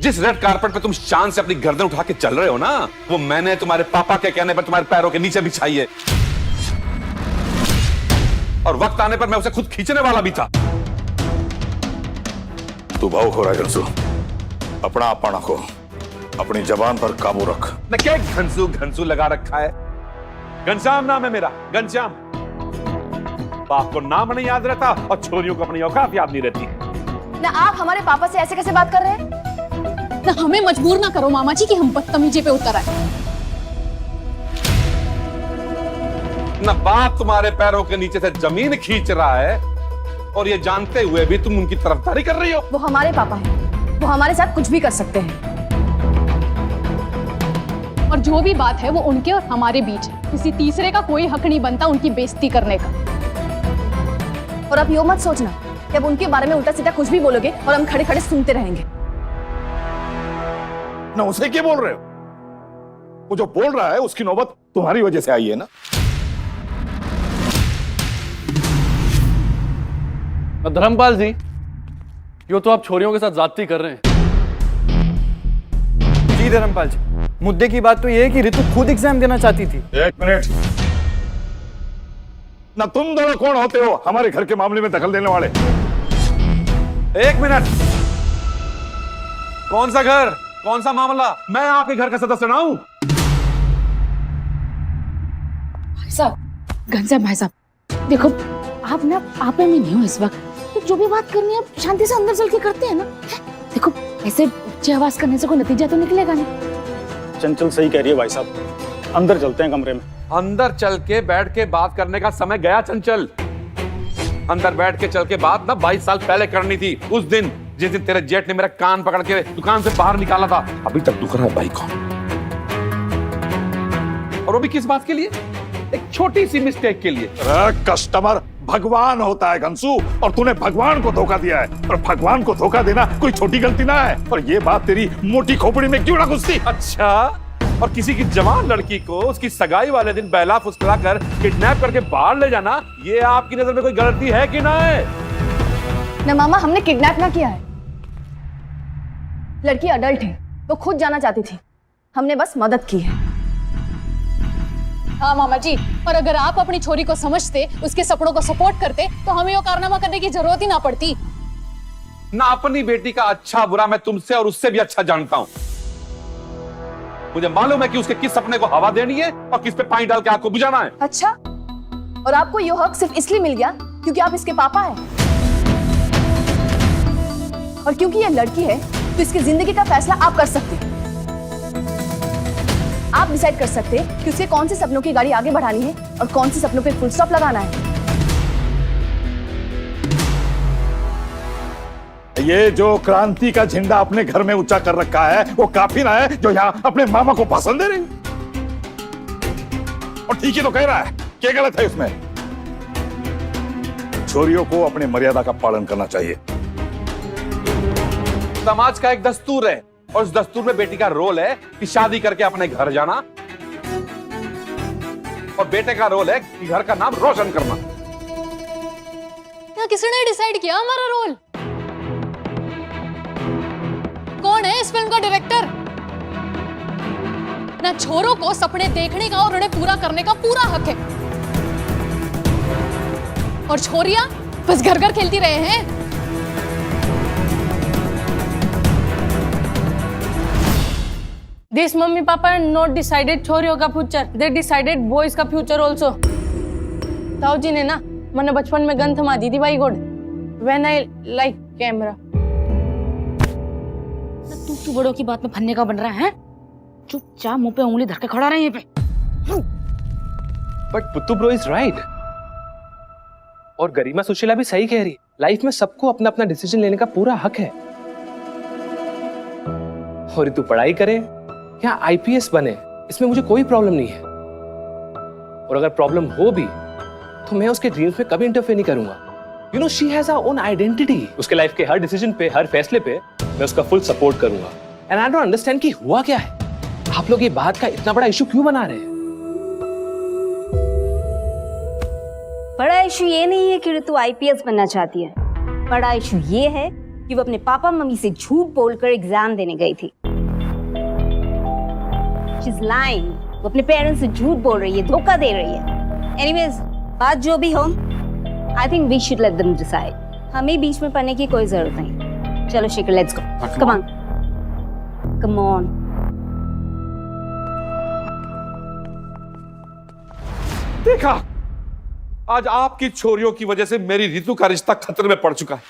जिस red carpet पे तुम शान से अपनी गर्दन उठा के चल रहे हो ना, वो मैंने तुम्हारे पापा के कहने पर तुम्हारे पैरों के नीचे बिछाई है। और वक्त आने पर मैं उसे खुद खींचने वाला भी था। तू भावुक हो रहा है घनसू, अपना अपना को अपनी जबान पर काबू रख। मैं क्या घनसू घनसू लगा रखा है? घनश्याम नाम है मेरा, घनश्याम। बाप को नाम नहीं याद रहता और छोरियों को अपनी औकात याद नहीं रहती। ना आप हमारे पापा से ऐसे कैसे बात कर रहे हैं? ना हमें मजबूर ना करो मामा जी कि हम बदतमीजी पे उतर आए। ना बाप तुम्हारे पैरों के नीचे से जमीन खींच रहा है और ये जानते हुए भी तुम उनकी तरफदारी कर रही हो। वो हमारे पापा हैं, वो हमारे साथ कुछ भी कर सकते हैं। और जो भी बात है वो उनके और हमारे बीच है। किसी तीसरे का कोई हक नहीं बनता उनकी बेइज्जती करने का। और आप यो मत सोचना कि अब उनके बारे में उल्टा सीधा कुछ भी बोलोगे और हम खड़े खड़े सुनते रहेंगे। ना उसे क्या बोल रहे हो? वो जो बोल रहा है उसकी नौबत तुम्हारी वजह से आई है ना। धर्मपाल जी, यो तो आप छोरियों के साथ जाती कर रहे हैं। जी धर्मपाल जी, मुद्दे की बात तो ये है कि ऋतु खुद एग्जाम देना चाहती थी। एक मिनट, ना तुम दोनों कौन होते हो हमारे घर के मामले में दखल देने वाले? एक मिनट, कौन सा घर, कौन सा मामला? मैं आपके घर का सदस्य ना हूं। भाई साहब, घनश्याम भाई साहब, देखो आप ना आपे में नहीं हो इस वक्त, तो जो भी बात करनी है आप शांति से अंदर चल के करते हैं ना। देखो ऐसे ऊंची आवाज करने से कोई नतीजा तो निकलेगा नहीं। चंचल सही कह रही है भाई साहब, अंदर चलते हैं कमरे में। अंदर चल के बैठ के बात करने का समय गया चंचल। अंदर बैठ के चल के बात ना 22 साल पहले करनी थी, उस दिन जिस दिन तेरे जेठ ने मेरा कान पकड़ के दुकान से बाहर निकाला था। अभी तक दुख रहा है भाई को। और वो भी किस बात के लिए? एक छोटी सी मिस्टेक के लिए। कस्टमर भगवान होता है घनसू, और तूने भगवान को धोखा दिया है। और भगवान को धोखा देना कोई छोटी गलती ना है। और ये बात तेरी मोटी खोपड़ी में क्यों ना घुसती? अच्छा, और किसी की जवान लड़की को उसकी सगाई वाले दिन बहला फुसला कर किडनैप करके बाहर ले जाना, ये आपकी नजर में कोई गलती है कि ना है? ना मामा, हमने किडनैप ना किया है। लड़की अडल्ट है, वो खुद जाना चाहती थी, हमने बस मदद की है। हाँ मामा जी, और अगर आप अपनी छोरी को समझते, उसके सपनों को सपोर्ट करते, तो हमें वो कारनामा करने की जरूरत ही ना पड़ती। ना अपनी बेटी का अच्छा बुरा मैं तुमसे और उससे भी अच्छा जानता हूं। मुझे मालूम है कि उसके किस सपने को हवा देनी है और किस पे पानी डाल के आग को बुझाना है। अच्छा, और आपको ये हक सिर्फ इसलिए मिल गया क्योंकि आप इसके पापा हैं, और क्योंकि ये लड़की है तो इसकी जिंदगी का फैसला आप कर सकते हैं। आप डिसाइड कर सकते हैं कि उसे कौन से सपनों की गाड़ी आगे बढ़ानी है और कौन से सपनों पे फुल स्टॉप लगाना है। ये जो क्रांति का झंडा अपने घर में ऊंचा कर रखा है, वो काफी ना है जो यहाँ अपने मामा को पसंद दे रही? और ठीक ही तो कह रहा है, क्या गलत है इसमें? छोरियों को अपनी मर्यादा का पालन करना चाहिए। समाज का एक दस्तूर है और उस दस्तूर में बेटी का रोल है कि शादी करके अपने घर जाना, और बेटे का रोल है कि घर का नाम रोशन करना। या किसने डिसाइड किया हमारा रोल? कौन है इस फिल्म का डायरेक्टर? ना छोरों को सपने देखने का और उन्हें पूरा करने का पूरा हक है, और छोरियां बस घर घर खेलती रहे हैं। This mummy papa not decided छोरियों का फ्यूचर, they decided boys का फ्यूचर also। ताऊ जी ने ना मैंने बचपन में गन थमा दी थी भाई गोड, when I like camera। तू बड़ों की बात में फन्ने का बन रहा है? चुपचाप मुंह पे उंगली धर के खड़ा रहे। पे बट पुत्तू ब्रो इज राइट, और गरिमा सुशीला भी सही कह रही। लाइफ में सबको अपना अपना डिसीजन लेने का पूरा हक है। और तू पढ़ाई करे या आईपीएस बने, इसमें मुझे कोई प्रॉब्लम नहीं है। और अगर प्रॉब्लम हो भी तो मैं उसके ड्रीम्स में कभी इंटरफेयर नहीं करूंगा। You know, she has her own identity. उसके लाइफ के हर डिसीजन पे, हर फैसले पे मैं उसका फुल सपोर्ट करूंगा। एंड आई डोंट अंडरस्टैंड कि हुआ क्या है, आप लोग ये बात का इतना बड़ा इशू क्यों बना रहे हैं? बड़ा इशू ये नहीं है कि ऋतु आईपीएस बनना चाहती है, बड़ा इशू ये है कि वो अपने पापा मम्मी से झूठ बोलकर एग्जाम देने गई थी। She's lying. वो अपने पेरेंट्स से झूठ बोल रही है, धोखा दे रही है। Anyways, बात जो भी हो, I think we should let them decide. हमें बीच में पढ़ने की कोई जरूरत नहीं। चलो शिखर, let's go. Come on. Come on. देखा, आज आपकी छोरियों की वजह से मेरी रितु का रिश्ता खतरे में पड़ चुका है।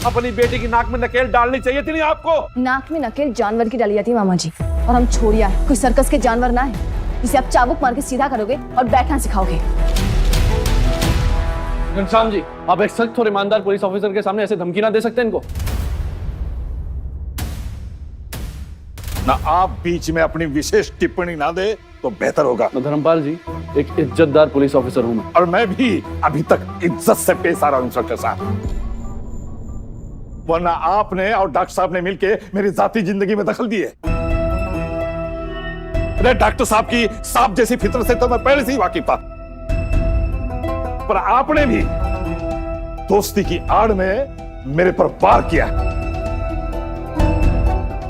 अपनी बेटी की नाक में नकेल डालनी चाहिए थी नहीं आपको। नाक में नकेल जानवर की डाली जाती है मामा जी, और हम छोड़िया है, कोई सर्कस के जानवर ना है जिसे आप चाबुक मार के सीधा करोगे और बैठना सिखाओगे। घनश्याम जी, आप एक सख्त और ईमानदार पुलिस ऑफिसर के सामने ऐसे धमकी ना दे सकते इनको। ना आप बीच में अपनी विशेष टिप्पणी ना दे तो बेहतर होगा। धर्मपाल जी, एक इज्जतदार पुलिस ऑफिसर हूं मैं। और मैं भी अभी तक इज्जत से पेश आ रहा हूं इंस्पेक्टर साहब, वरना आपने और डॉक्टर साहब ने मिलके मेरी जाती जिंदगी में दखल दी है। अरे डॉक्टर साहब की सांप जैसी फितरत से तो मैं पहले से ही वाकिफ था, पर आपने भी दोस्ती की आड़ में मेरे पर वार किया,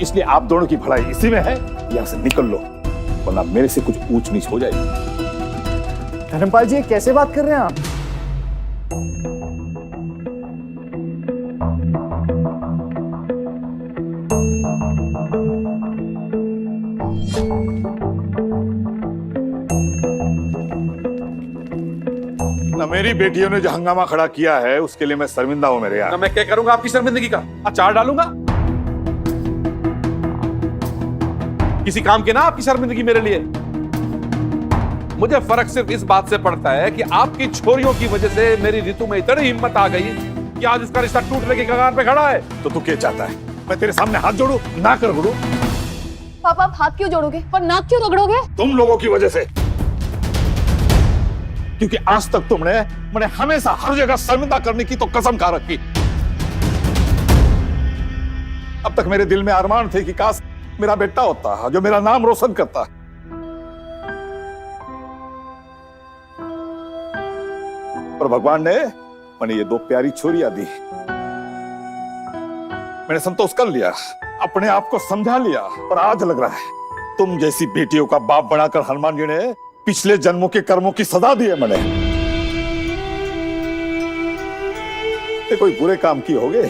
इसलिए आप दोनों की भलाई इसी में है, यहां से निकल लो वरना मेरे से कुछ ऊंच नीच हो जाएगी। धर्मपाल जी, कैसे बात कर रहे हैं आप? ना मेरी बेटियों ने जो हंगामा खड़ा किया है उसके लिए मैं शर्मिंदा हूं मेरे यार। ना मैं क्या करूंगा आपकी शर्मिंदगी का? अचार डालूंगा किसी काम के ना आपकी शर्मिंदगी मेरे लिए। मुझे फर्क सिर्फ इस बात से पड़ता है कि आपकी छोरियों की वजह से मेरी रितु में इतनी हिम्मत आ गई कि आज उसका रिश्ता टूटने की कगार पे खड़ा है। तो तू क्या चाहता है, मैं तेरे सामने हाथ जोड़ू? ना कर गुरु। पापा, आप हाथ क्यों जोड़ोगे और नाक क्यों रगड़ोगे? तुम लोगों की वजह से, क्योंकि आज तक तुमने मैंने हमेशा हर जगह शर्मिंदा करने की तो कसम खा रखी। अब तक मेरे दिल में अरमान थे कि काश मेरा बेटा होता जो मेरा नाम रोशन करता। पर भगवान ने मैंने ये दो प्यारी छोरियां दी, मैंने संतोष कर लिया, अपने आप को समझा लिया, और आज लग रहा है तुम जैसी बेटियों का बाप बनाकर हनुमान जी ने पिछले जन्मों के कर्मों की सजा दी है। मैंने ये कोई बुरे काम किए होगे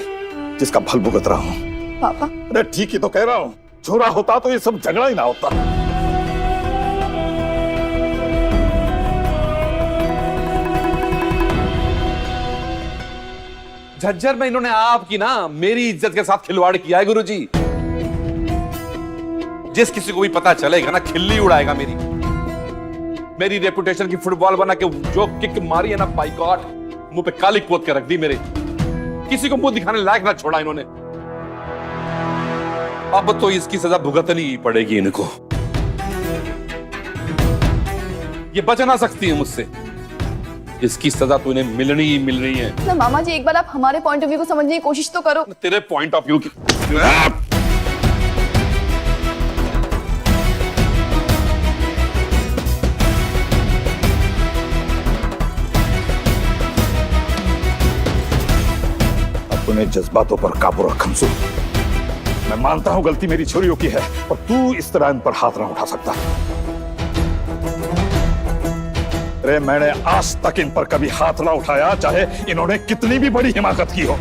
जिसका फल भुगत रहा हूं। पापा, अरे ठीक ही तो कह रहा हूं, छोरा होता तो ये सब झगड़ा ही ना होता। झज्जर में इन्होंने आपकी ना मेरी इज्जत के साथ खिलवाड़ किया है गुरुजी। जिस किसी को भी पता चलेगा ना, खिल्ली उड़ाएगा मेरी रेपुटेशन की फुटबॉल बना के जो किक मारी है ना, बाय गॉड, मुंह पे काली पोत के रख दी मेरे। किसी को मुंह दिखाने लायक ना छोड़ा इन्होंने। अब तो इसकी सजा भुगतनी ही पड़ेगी इनको। ये बच ना सकती है मुझसे, इसकी सजा तो इन्हें मिलनी ही मिल रही है। ना मामा जी, एक बार आप हमारे पॉइंट ऑफ व्यू को समझने की कोशिश तो करो। तेरे पॉइंट ऑफ व्यू की अपने जज्बातों पर काबू रख खंसू। मैं मानता हूं गलती मेरी छोरियों की है, और तू इस तरह इन पर हाथ ना उठा सकता। अरे मैंने आज तक इन पर कभी हाथ ना उठाया, चाहे इन्होंने कितनी भी बड़ी हिमाकत की हो।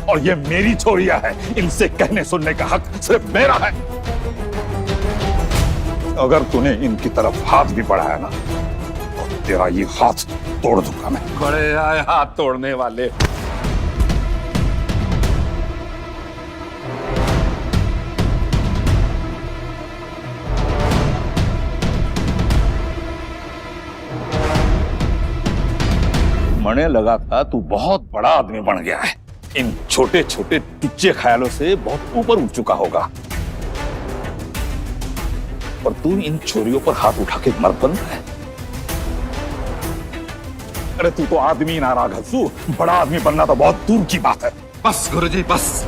और ये मेरी छोरियां है, इनसे कहने सुनने का हक सिर्फ मेरा है। अगर तूने इनकी तरफ हाथ भी बढ़ाया ना, तो तेरा ये हाथ तोड़ दूंगा मैं। बड़े आए हाथ तोड़ने वाले। मने लगा था तू बहुत बड़ा आदमी बन गया है, इन छोटे छोटे टुच्चे ख्यालों से बहुत ऊपर उठ चुका होगा, और तू इन छोरियों पर हाथ उठा के मर्द बन रहा है। अरे तू तो आदमी ना रहा घसू, बड़ा आदमी बनना तो बहुत दूर की बात है। बस गुरुजी बस,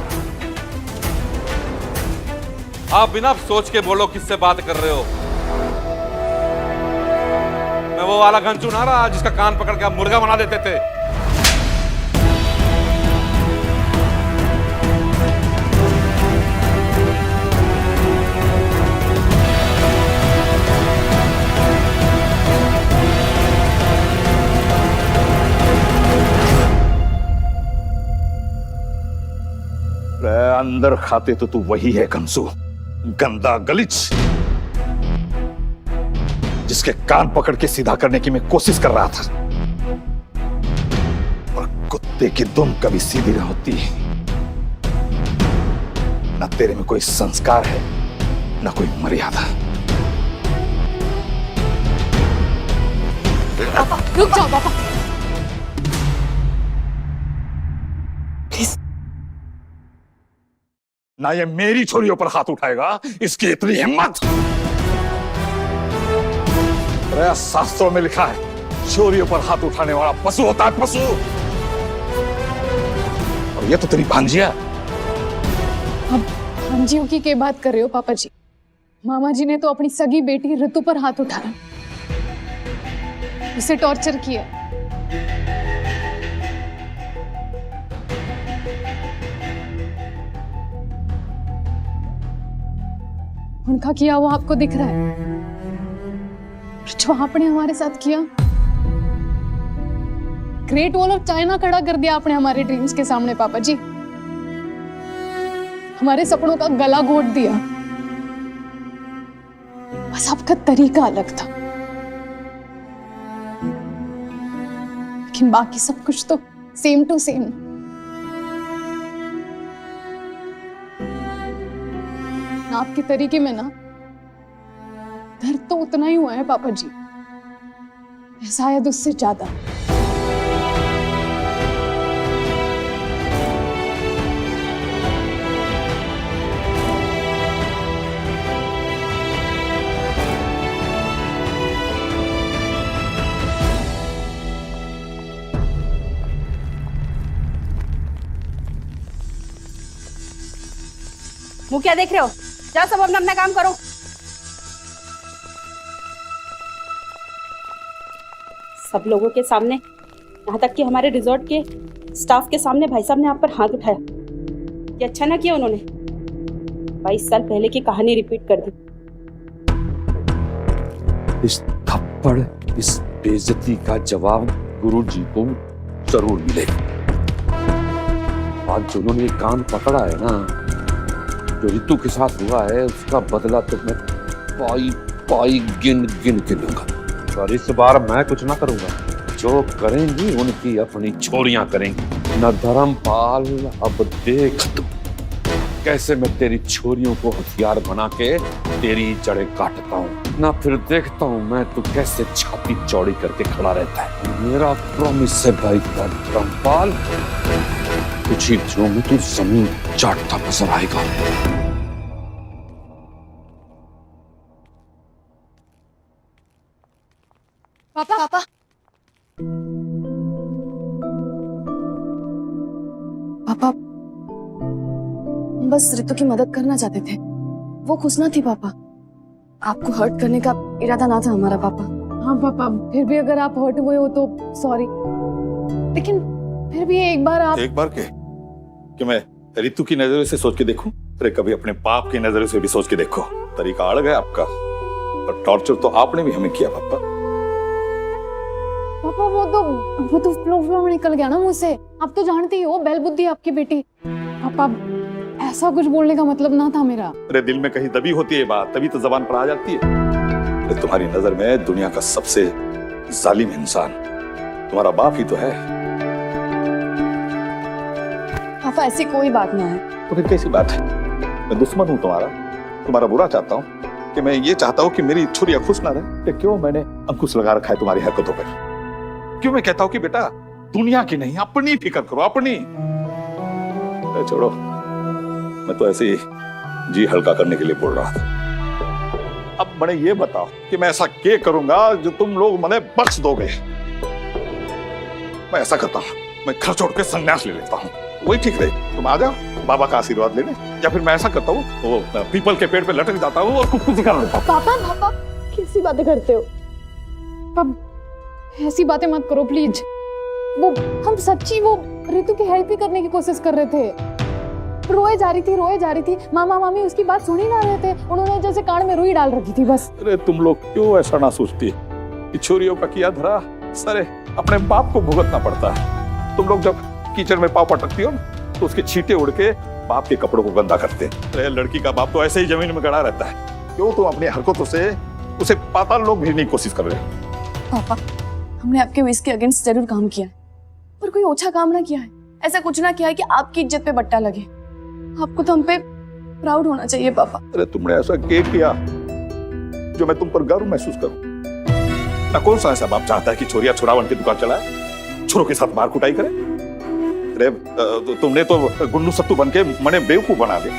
आप बिना सोच के बोलो किससे बात कर रहे हो। मैं वो वाला घंचू ना रहा जिसका कान पकड़ के आप मुर्गा बना देते थे। अंदर खाते तो तू वही है कंसू, गंदा गलीच, जिसके कान पकड़ के सीधा करने की मैं कोशिश कर रहा था। और कुत्ते की दुम कभी सीधी नहीं होती। ना तेरे में कोई संस्कार है, ना कोई मर्यादा। पापा रुक जाओ पापा, प्लीज। ना ये मेरी छोरियों पर हाथ उठाएगा, इसकी इतनी हिम्मत। अरे शास्त्रों में लिखा है, छोरियों पर हाथ उठाने वाला पशु होता है, पशु। और ये तो तेरी भांजिया। अब भांजियों की क्या बात कर रहे हो पापा जी? मामा जी ने तो अपनी सगी बेटी ऋतु पर हाथ उठाया, उसे टॉर्चर किया। उनका किया वो आपको दिख रहा है, जो आपने हमारे साथ किया। ग्रेट वॉल ऑफ चाइना खड़ा कर दिया आपने हमारे ड्रीम्स के सामने पापा जी, हमारे सपनों का गला घोट दिया। बस आपका तरीका अलग था, लेकिन बाकी सब कुछ तो सेम टू सेम। आपके तरीके में ना दर्द तो उतना ही हुआ है पापा जी, शायद उससे ज्यादा। वो क्या देख रहे हो? जाओ सब अपना अपना काम करो। सब लोगों के सामने, यहाँ तक कि हमारे रिजॉर्ट के स्टाफ के सामने भाई साहब ने आप पर हाथ उठाया। ये अच्छा ना किया उन्होंने। 22 साल पहले की कहानी रिपीट कर दी। इस थप्पड़, इस बेइज्जती का जवाब गुरुजी को जरूर मिलेगा। आज जो उन्होंने ये कान पकड़ा है ना, जो ऋतु के साथ हुआ है, उसका बदला तो मैं पाई पाई गिन गिन के लूंगा। और इस बार मैं कुछ ना करूंगा, जो करेंगी उनकी अपनी छोरियां करेंगी। न धर्मपाल, अब देख तू कैसे मैं तेरी छोरियों को हथियार बना के तेरी जड़ें काटता हूँ। ना फिर देखता हूँ मैं तू कैसे छाती चौड़ी करके खड़ा रहता है। मेरा प्रॉमिस है भाई का धर्मपाल, कुछ ही दिनों में तू जमीन चाटता नजर आएगा। पापा पापा पापा, बस ऋतु की मदद करना चाहते थे, वो खुश ना थी पापा। आपको हर्ट करने का इरादा ना था हमारा पापा। हाँ पापा, फिर भी अगर आप हर्ट हुए हो तो सॉरी, लेकिन फिर भी एक बार आप। एक बार के कि मैं ऋतु की नजरों से सोच के देखूं? अरे कभी अपने बाप की नजरों से भी सोच के देखो। तरीका अलग है आपका, और टॉर्चर तो आपने भी हमें किया पापा। पापा वो तो फ्लो में निकल गया ना मुंह से। आप तो जानते ही हो, बैल बुद्धि आपकी बेटी। पापा ऐसा कुछ बोलने का मतलब ना था मेरा। अरे दिल में कहीं दबी होती है बात, तभी तो जबान पर आ जाती है। अरे तुम्हारी नजर में दुनिया का सबसे जालिम इंसान तुम्हारा बाप ही तो है। पापा ऐसी कोई बात ना है। तो फिर कैसी बात है? मैं दुश्मन हूँ तुम्हारा बुरा चाहता हूँ कि मैं ये चाहता हूँ कि मेरी छुरियां खुश ना रहे। क्यों मैंने अंकुश लगा रखा है तुम्हारी हरकतों पर? क्यों मैं कहता हूँ कि बेटा दुनिया की नहीं अपनी फिक्र करो, अपनी। छोड़ो, मैं तो ऐसे ही जी हल्का करने के लिए बोल रहा था। अब मैंने ये बताओ कि मैं ऐसा क्या करूंगा जो तुम लोग मैंने बख्श दोगे? मैं ऐसा करता हूँ, मैं घर छोड़ के संन्यास ले लेता हूँ, वही ठीक रहे। तुम आ जाओ बाबा का आशीर्वाद लेने, या फिर मैं ऐसा करता हूँ वो पीपल के पेड़ पे लटक जाता हूँ और कुछ कर लेता हूँ। पापा कैसी बातें करते हो? पापा ऐसी बातें मत करो प्लीज। वो हम सच्ची वो ऋतु की हेल्प ही करने की कोशिश कर रहे थे। रोए जा रही थी। मामा मामी उसकी बात सुन ही ना रहे थे। उन्होंने जैसे कान में रुई डाल रखी थी बस। अरे तुम लोग क्यों ऐसा ना सोचती कि छोरियों का किया धरा सारे अपने बाप को भुगतना पड़ता है। तुम लोग जब कीचड़ में पाँव पटकती हो तो उसके छींटे उड़ के बाप के कपड़ों को गंदा करते हैं। अरे लड़की का बाप तो ऐसे ही जमीन में गड़ा रहता है। क्यों तुम अपनी हरकतों से उसे पाताल लोक भेजने की कोशिश कर रहे हो? पापा, हमने आपके विश के अगेंस्ट जरूर काम किया है, पर कोई ओछा काम ना किया है। ऐसा कुछ ना किया है कि आपकी इज्जत पे बट्टा लगे। आपको तो हम पे प्राउड होना चाहिए पापा। अरे तुमने ऐसा क्या किया जो मैं तुम पर गर्व महसूस करूं? ना कौन सा ऐसा बाप चाहता है कि छोरिया छुरावन की दुकान चलाए, छोरों के साथ मार कुटाई करे? अरे तुमने तो गुन्नू सत्तू बन के मने बेवकूफ बना दिया,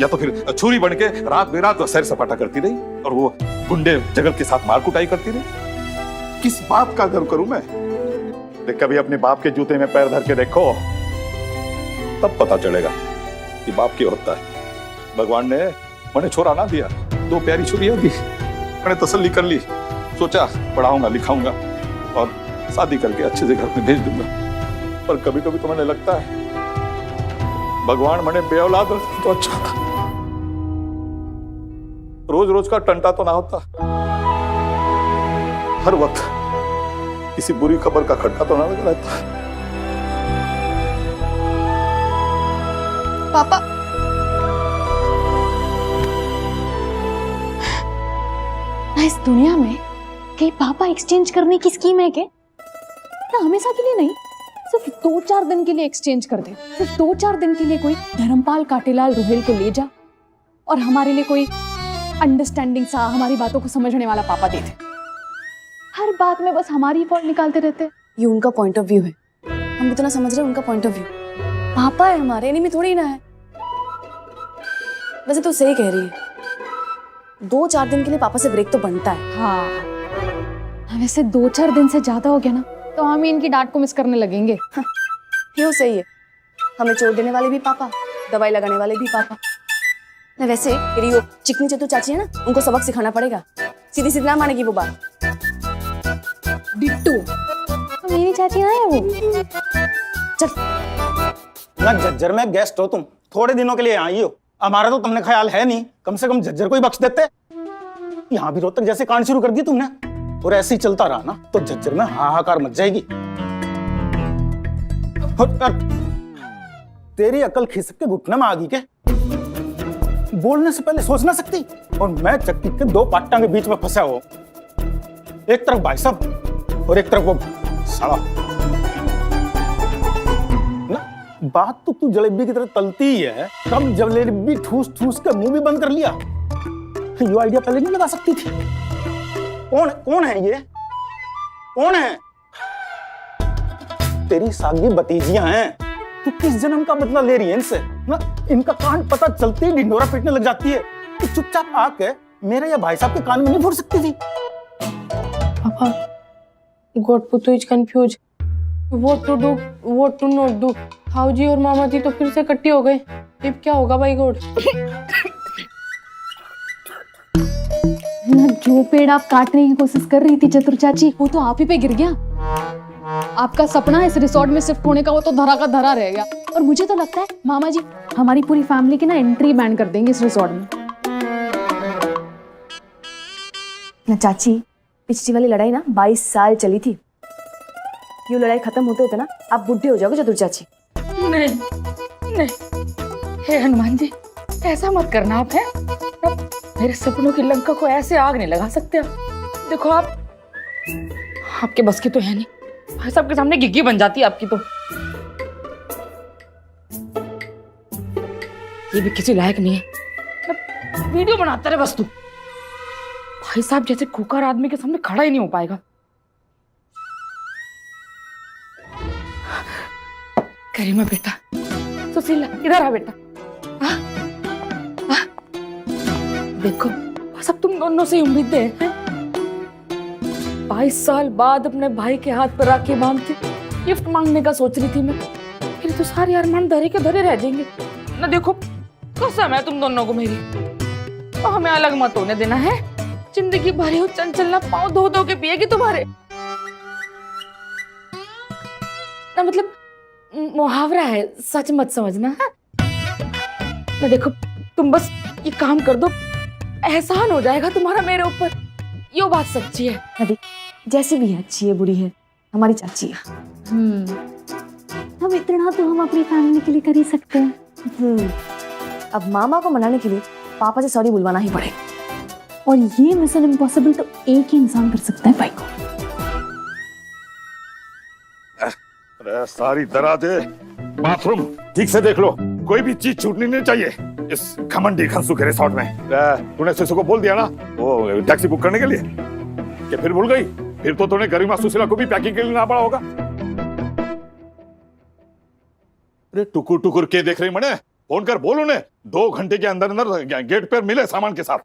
या तो फिर छुरी बन के रात बेरात सैर सपाटा करती रही और वो गुंडे जगल के साथ मार कुटाई करती रही। किस बात का गर्व करूं मैं? कभी अपने बाप के जूते में पैर धर के देखो, तब पता चलेगा कि बाप क्या होता है। भगवान ने मैंने छोरा ना दिया, 2 प्यारी छुरियां दी, मैंने तसल्ली कर ली, सोचा पढ़ाऊंगा लिखाऊंगा और शादी करके अच्छे से घर में भेज दूंगा। पर कभी कभी तो मैंने लगता है भगवान मैंने बेऔलाद तो अच्छा था, रोज रोज का टंटा तो ना होता, हर वक्त किसी बुरी खबर का खटका तो ना लगा रहता। पापा, इस दुनिया में कहीं पापा एक्सचेंज करने की स्कीम है क्या? ना हमेशा के लिए नहीं, सिर्फ 2-4 दिन के लिए एक्सचेंज कर दे। सिर्फ 2-4 दिन के लिए कोई धर्मपाल काटेलाल रोहिल को ले जा और हमारे लिए कोई अंडरस्टैंडिंग सा, हमारी बातों को समझने वाला पापा दे दे। हर बात में बस हमारी फॉल्ट निकालते रहते। ये उनका पॉइंट ऑफ व्यू है, हम इतना समझ रहे हैं उनका पॉइंट ऑफ व्यू। पापा है हमारे, एनिमी थोड़ी ना है। वैसे तो सही कह रही है, 2-4 दिन के लिए पापा से ब्रेक तो बनता है। हाँ, वैसे 2-4 दिन से ज्यादा हो गया ना तो हम इनकी डांट को मिस करने लगेंगे। हाँ, क्यों? सही है, हमें चोट देने वाले भी पापा, दवाई लगाने वाले भी पापा। ना वैसे मेरी वो चिकनी चतुर चाची है ना, उनको सबक सिखाना पड़ेगा। सीधी सीधी ना मानेगी वो बात। डिट्टू, तो मेरी चाची है वो। चल ना झज्जर में गेस्ट हो तुम, थोड़े दिनों के लिए आई हो, हमारा तो तुमने ख्याल है नहीं, कम से कम झज्जर को ही बख्श देते। यहाँ भी रोहतक जैसे कांड शुरू कर दी तुमने, और ऐसे ही चलता रहा ना तो झज्जर में हाहाकार मच जाएगी। तेरी अकल खिसक के घुटने में आ गई क्या? बोलने से पहले सोच ना सकती? और मैं चक्की के 2 पाट्टा के बीच में फंसा हो, एक तरफ भाई साहब और एक तरफ वो साला ना। बात तो तू जलेबी की तरह तलती ही है, कब जलेबी ठूस ठूस के मुंह भी बंद कर लिया। ये आइडिया पहले नहीं लगा सकती थी? कौन है ये? कौन है? तेरी सागी भतीजियां हैं, तू किस जन्म का बदला ले रही है इनसे ना? इनका कान पता चलते ही ढिंढोरा पीटने लग जाती है। तू चुपचाप आके मेरे या भाई साहब के कान में नहीं फोड़ सकती थी? पापा, गोटपुतु is confused, what to do what to not do. हाउजी और मामा जी तो फिर से इकट्ठे हो गए, अब क्या होगा भाई गोड? ना जो पेड़ आप काटने की कोशिश कर रही थी चतुर चाची, वो तो आप ही पे गिर गया। आपका सपना इस रिसोर्ट में शिफ्ट होने का, वो तो धरा का धरा रह गया। और मुझे तो लगता है मामा जी हमारी पूरी फैमिली की ना एंट्री बैन कर देंगे इस रिसोर्ट में। ना चाची, पिछली वाली लड़ाई ना 22 साल चली थी। ये लड़ाई खत्म होते होते ना आप बुढ़े हो जाओगे चतुर चाची। नहीं नहीं, हे हनुमान जी, ऐसा मत करना आप। है मेरे सपनों की लंका को ऐसे आग नहीं लगा सकते आप। देखो आपके बस की तो है नहीं, भाई साहब के सामने गिग्गी बन जाती है आपकी तो। ये भी किसी लायक नहीं है, वीडियो बनाता रहे बस तू। भाई साहब जैसे खुकार आदमी के सामने खड़ा ही नहीं हो पाएगा। करीमा बेटा, सुशीला इधर आ बेटा। देखो बस अब तुम दोनों से उम्मीदें हैं। 22 साल बाद अपने भाई के हाथ पर राखी बांध के गिफ्ट मांगने का सोच रही थी मैं, फिर तो सारे अरमान धरे के धरे रह जाएंगे ना। देखो कसम है तुम दोनों को मेरी, तो हमें अलग मत होने देना है। जिंदगी भरी हो चंचल ना पाँव धो धो के पिएगी तुम्हारे ना, मतलब मुहावरा है, सच मत समझना है ना। देखो तुम बस ये काम कर दो, एहसान हो जाएगा तुम्हारा मेरे ऊपर। ये बात सच्ची है। अरे जैसी भी है, अच्छी है बुरी है, हमारी चाची है। अब इतना तो हम अपनी फैमिली के लिए कर ही सकते हैं। अब मामा को मनाने के लिए पापा से सॉरी बुलवाना ही पड़ेगा। और ये मिशन इम्पॉसिबल तो एक ही इंसान कर सकता है भाई को। अरे सारी दराजें बाथरूम ठीक से देख लो, कोई भी चीज छूटनी नहीं चाहिए इस घमंडी खंसू के रिसोर्ट में। तूने सिसु को बोल दिया ना वो टैक्सी बुक करने के लिए, कि फिर भूल गई? फिर तो तूने गरिमा सुशीला को भी पैकिंग के लिए ना पड़ा होगा। अरे टुकुर टुकुर के देख रही मने, फोन कर बोल उन्हें 2 घंटे के अंदर अंदर गेट पर मिले सामान के साथ।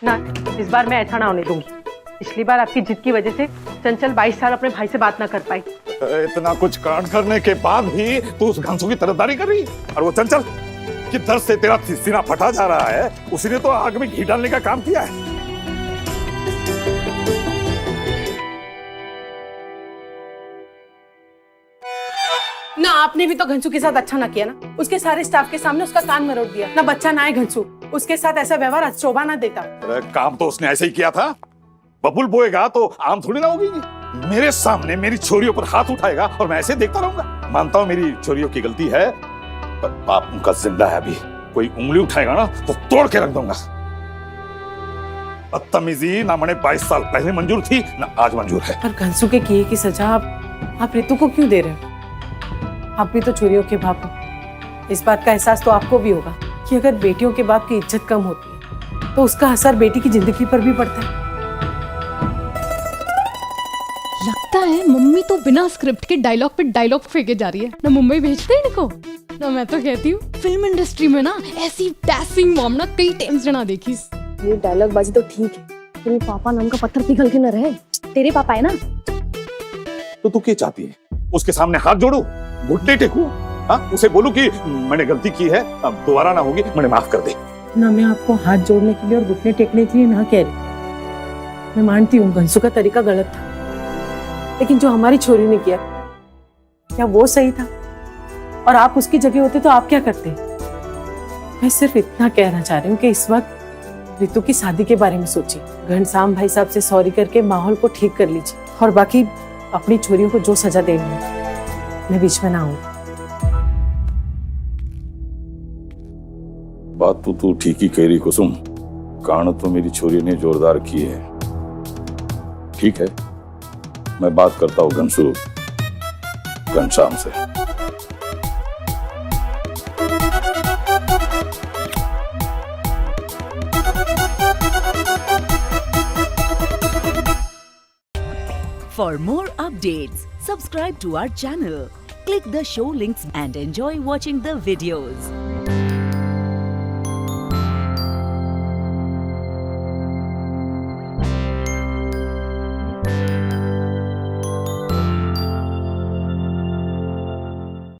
ना, इस बार मैं ऐसा ना होने दूंगी। पिछली बार आपकी जिद की वजह से चंचल 22 साल अपने भाई से बात ना कर पाई। इतना कुछ कांड करने के बाद भी तू उस घंसू की तरफदारी कर रही, और वो चंचल कि दर्द से तेरा सीना फटा जा रहा है, उसने तो आग में घी डालने का काम किया है। ना आपने भी तो घंसू के साथ अच्छा ना किया ना, उसके सारे स्टाफ के सामने उसका कान मरोड़ दिया। ना बच्चा ना है घंसू, उसके साथ ऐसा व्यवहार शोभा ना देता। अरे काम तो उसने ऐसे ही किया था, बबुल बोएगा तो आम थोड़ी ना होगी। मेरे सामने मेरी छोरियों पर हाथ उठाएगा और मैं ऐसे देखता रहूंगा। मानता हूँ मेरी छोरियों की गलती है, पर बाप उनका जिंदा है अभी, कोई उंगली उठाएगा ना तो तोड़ के रख दूंगा। बदतमीजी ना मैंने 22 साल पहले मंजूर थी ना आज मंजूर है। पर घंसू के किए की सजा आप रितु को क्यों दे रहे हो? आप भी तो छोरियों के बाप हो। इस बात का एहसास तो आपको भी होगा कि अगर बेटियों के बाप की इज्जत कम होती है तो उसका असर बेटी की जिंदगी पर भी पड़ता है। लगता है मम्मी तो बिना स्क्रिप्ट के डायलॉग पे डायलॉग फेंके जा रही है ना। मुंबई भेजते हैं इनको ना। मैं तो कहती हूँ फिल्म इंडस्ट्री में ना ऐसी डैशिंग मॉम ना कई टाइम्स ना देखी। ये डायलॉग बाजी तो ठीक है, तेरे पापा नाम का पत्थर पिघल के न रहे। तेरे पापा है ना। तो तू क्या चाहती है? उसके सामने हाथ जोड़ू, घुटने टेकू, हाँ? उसे बोलू कि मैंने गलती की है, अब दोबारा ना होगी, मैंने माफ कर दे। ना मैं आपको हाथ जोड़ने के लिए और घुटने टेकने के लिए ना कह रही। मैं मानती हूँ घंसू का तरीका गलत था, लेकिन जो हमारी छोरी ने किया क्या वो सही था? और आप उसकी जगह होते तो आप क्या करते? मैं सिर्फ इतना कहना चाह रही हूँ कि इस वक्त रितु की शादी के बारे में सोचिए। घनश्याम भाई साहब से सॉरी करके माहौल को ठीक कर लीजिए, और बाकी अपनी छोरियों को जो सजा देनी है मैं बीच में ना आऊँ। बात तो तू ठीक ही कह रही कुसुम, कांड तो मेरी छोरी ने जोरदार की है। ठीक है, मैं बात करता हूँ घनश्याम से। For more updates, subscribe to our channel, click the show links and enjoy watching the videos.